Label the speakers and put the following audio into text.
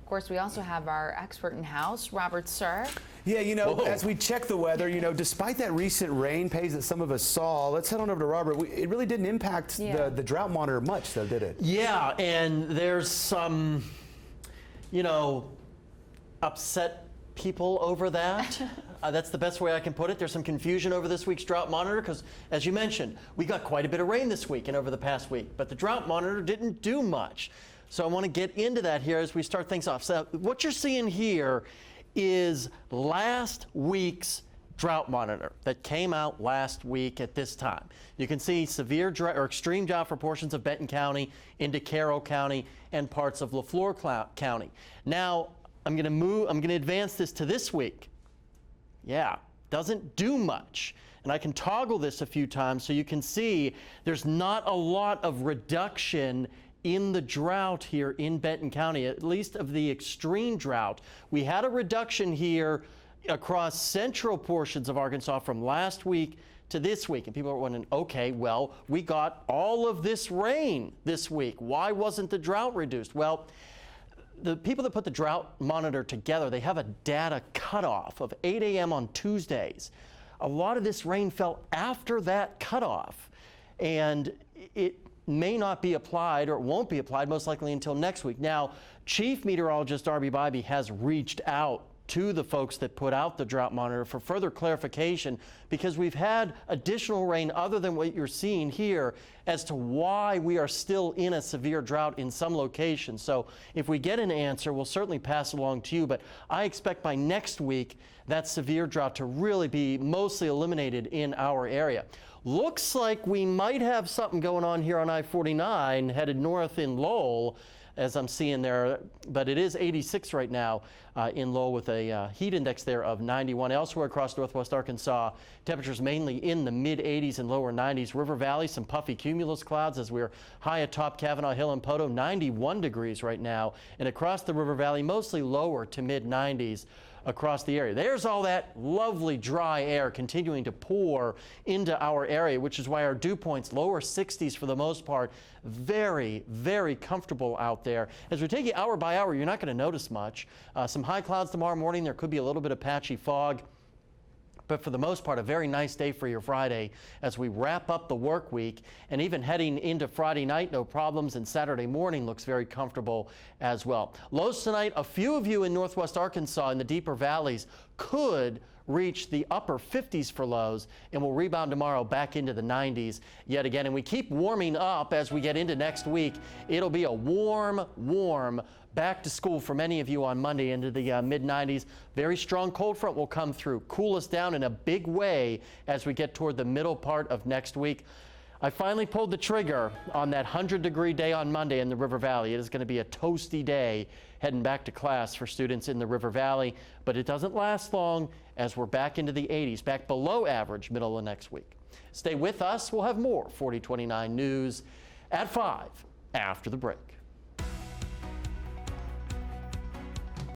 Speaker 1: Of course, we also have our expert in-house, Robert Suhr.
Speaker 2: Yeah, as we check the weather, despite that recent rain pace that some of us saw, let's head on over to Robert. It really didn't impact the drought monitor much, though, did it?
Speaker 3: Yeah, and there's some, upset people over that. That's the best way I can put it. There's some confusion over this week's drought monitor because, as you mentioned, we got quite a bit of rain this week and over the past week, but the drought monitor didn't do much. So I want to get into that here as we start things off. So what you're seeing here is last week's drought monitor that came out last week at this time. You can see severe drought or extreme drought for portions of Benton County, into Carroll County, and parts of Leflore County. Now, I'm going to advance this to this week. Yeah, doesn't do much. And I can toggle this a few times so you can see there's not a lot of reduction in the drought here in Benton County, at least of the extreme drought. We had a reduction here across central portions of Arkansas from last week to this week. And people are wondering, okay, well, we got all of this rain this week. Why wasn't the drought reduced? Well, the people that put the drought monitor together, they have a data cutoff of 8 a.m. on Tuesdays. A lot of this rain fell after that cutoff, and it may not be applied, or it won't be applied most likely until next week. Now, Chief Meteorologist Darby Bybee has reached out to the folks that put out the drought monitor for further clarification, because we've had additional rain other than what you're seeing here as to why we are still in a severe drought in some locations. So if we get an answer, we'll certainly pass it along to you, but I expect by next week that severe drought to really be mostly eliminated in our area. Looks like we might have something going on here on I-49 headed north in Lowell, as I'm seeing there, but it is 86 right now in Lowell with a heat index there of 91. Elsewhere across northwest Arkansas, temperatures mainly in the mid-80s and lower 90s. River Valley, some puffy cumulus clouds as we're high atop Kavanaugh Hill and Poto, 91 degrees right now. And across the River Valley, mostly lower to mid-90s across the area. There's all that lovely dry air continuing to pour into our area, which is why our dew points, lower 60s for the most part, very, very comfortable out there. As we take you hour by hour, you're not going to notice much. Some high clouds tomorrow morning. There could be a little bit of patchy fog. But for the most part, a very nice day for your Friday as we wrap up the work week, and even heading into Friday night, no problems, and Saturday morning looks very comfortable as well. Lows tonight, a few of you in northwest Arkansas in the deeper valleys could reach the upper 50s for lows, and we'll rebound tomorrow back into the 90s yet again. And we keep warming up as we get into next week. It'll be a warm back to school for many of you on Monday into the mid-90s. Very strong cold front will come through, cool us down in a big way as we get toward the middle part of next week. I finally pulled the trigger on that 100-degree day on Monday in the River Valley. It is going to be a toasty day heading back to class for students in the River Valley, but it doesn't last long as we're back into the 80s, back below average middle of next week. Stay with us. We'll have more 4029 news at 5 after the break.